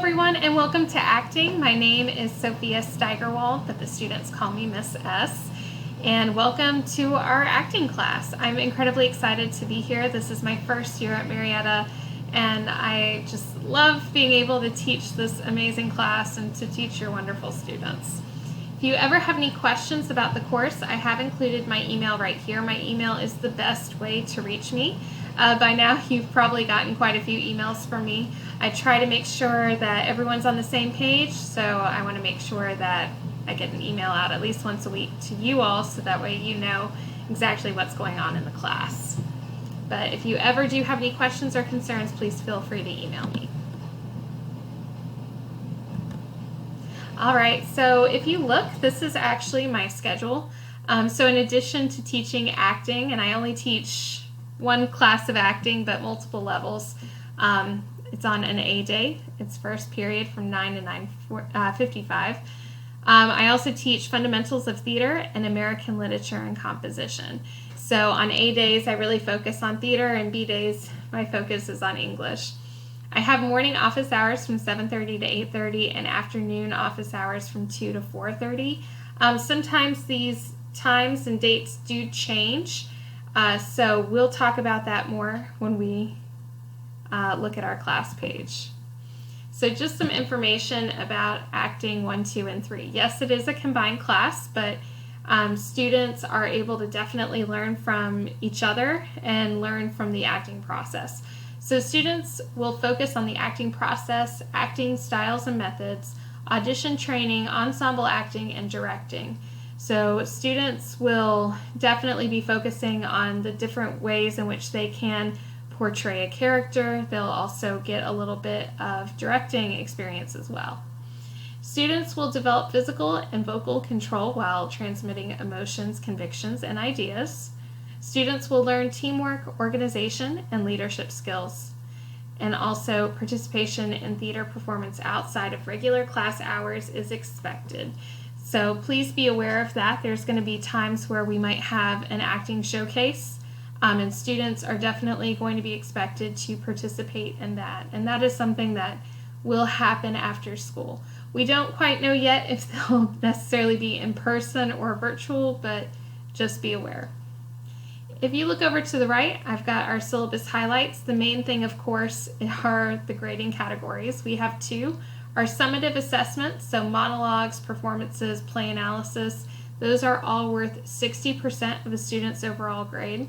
everyone, and welcome to acting. My name is Sophia Steigerwald, but the students call me Miss S. And welcome to our acting class. I'm incredibly excited to be here. This is my first year at Marietta, and I just love being able to teach this amazing class and to teach your wonderful students. If you ever have any questions about the course, I have included my email right here. My email is the best way to reach me. By now, you've probably gotten quite a few emails from me. I try to make sure that everyone's on the same page, so I want to make sure that I get an email out at least once a week to you all, so that way you know exactly what's going on in the class. But if you ever do have any questions or concerns, please feel free to email me. All right, so if you look, this is actually my schedule. So in addition to teaching acting, and I only teach one class of acting, but multiple levels. It's on an A day. It's first period from 9 to 9:55. I also teach fundamentals of theater and American literature and composition. So on A days, I really focus on theater, and B days, my focus is on English. I have morning office hours from 7:30 to 8:30 and afternoon office hours from 2 to 4:30. Sometimes these times and dates do change. So we'll talk about that more when we look at our class page. So just some information about acting 1, 2, and 3. Yes, it is a combined class, but students are able to definitely learn from each other and learn from the acting process. So students will focus on the acting process, acting styles and methods, audition training, ensemble acting, and directing. So students will definitely be focusing on the different ways in which they can portray a character. They'll also get a little bit of directing experience as well. Students will develop physical and vocal control while transmitting emotions, convictions, and ideas. Students will learn teamwork, organization, and leadership skills, and also participation in theater performance outside of regular class hours is expected. So please be aware of that. There's going to be times where we might have an acting showcase, and students are definitely going to be expected to participate in that. And that is something that will happen after school. We don't quite know yet if they'll necessarily be in person or virtual, but just be aware. If you look over to the right, I've got our syllabus highlights. The main thing, of course, are the grading categories. We have 2. Our summative assessments, so monologues, performances, play analysis, those are all worth 60% of a student's overall grade.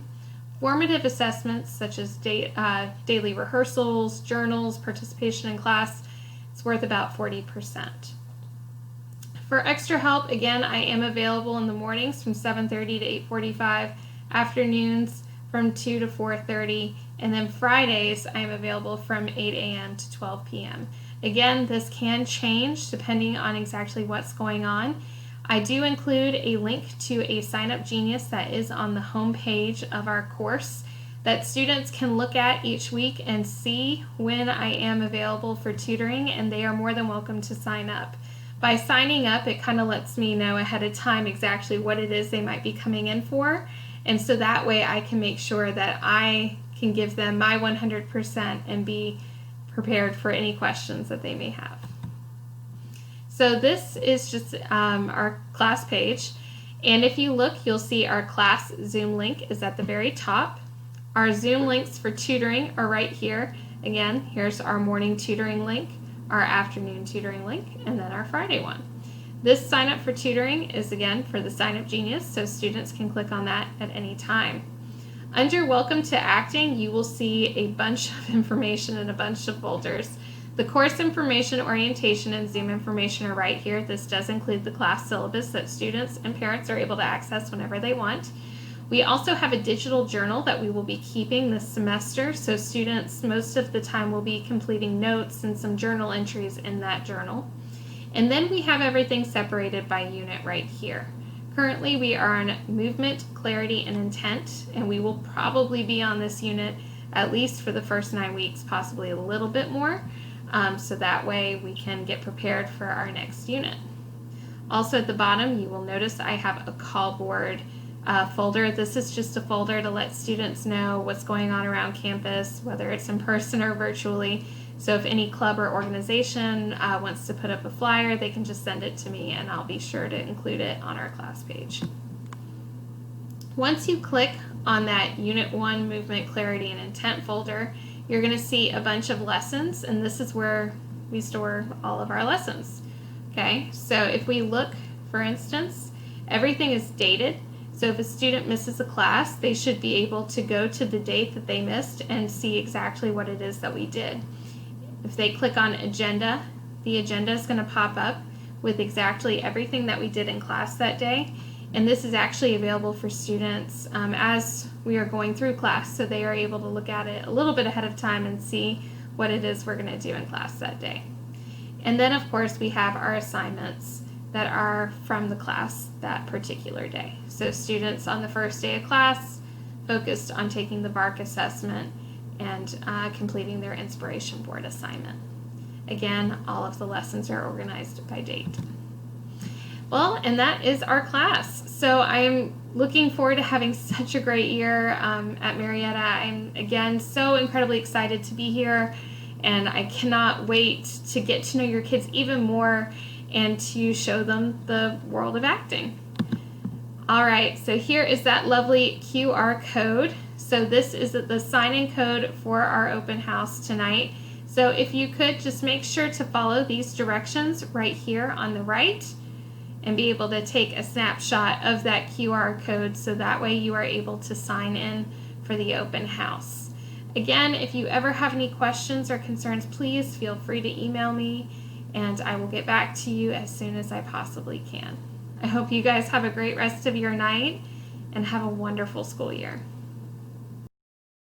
Formative assessments, such as daily rehearsals, journals, participation in class, it's worth about 40%. For extra help, again, I am available in the mornings from 7:30 to 8:45, afternoons from 2 to 4:30, and then Fridays I am available from 8 a.m. to 12 p.m. Again, this can change depending on exactly what's going on. I do include a link to a Sign Up Genius that is on the home page of our course that students can look at each week and see when I am available for tutoring, and they are more than welcome to sign up. By signing up, it kind of lets me know ahead of time exactly what it is they might be coming in for, and so that way I can make sure that I can give them my 100% and be prepared for any questions that they may have. So this is just our class page, and if you look, you'll see our class Zoom link is at the very top. Our Zoom links for tutoring are right here. Again, here's our morning tutoring link, our afternoon tutoring link, and then our Friday one. This sign up for tutoring is again for the Sign Up Genius, so students can click on that at any time. Under Welcome to Acting, you will see a bunch of information in a bunch of folders. The course information, orientation, and Zoom information are right here. This does include the class syllabus that students and parents are able to access whenever they want. We also have a digital journal that we will be keeping this semester, so students most of the time will be completing notes and some journal entries in that journal. And then we have everything separated by unit right here. Currently, we are on movement, clarity, and intent, and we will probably be on this unit at least for the first 9 weeks, possibly a little bit more, so that way we can get prepared for our next unit. Also at the bottom, you will notice I have a call board folder. This is just a folder to let students know what's going on around campus, whether it's in person or virtually. So if any club or organization wants to put up a flyer, they can just send it to me and I'll be sure to include it on our class page. Once you click on that Unit 1 Movement, Clarity, and Intent folder, you're going to see a bunch of lessons, and this is where we store all of our lessons. Okay, so if we look, for instance, everything is dated. So if a student misses a class, they should be able to go to the date that they missed and see exactly what it is that we did. If they click on Agenda, the agenda is going to pop up with exactly everything that we did in class that day. And this is actually available for students as we are going through class, so they are able to look at it a little bit ahead of time and see what it is we're going to do in class that day. And then, of course, we have our assignments that are from the class that particular day. So students on the first day of class focused on taking the BARC assessment and completing their Inspiration Board assignment. Again, all of the lessons are organized by date. Well, and that is our class. So I'm looking forward to having such a great year at Marietta. I'm, again, so incredibly excited to be here, and I cannot wait to get to know your kids even more and to show them the world of acting. All right, so here is that lovely QR code. So this is the sign-in code for our open house tonight. So if you could just make sure to follow these directions right here on the right and be able to take a snapshot of that QR code so that way you are able to sign in for the open house. Again, if you ever have any questions or concerns, please feel free to email me and I will get back to you as soon as I possibly can. I hope you guys have a great rest of your night and have a wonderful school year.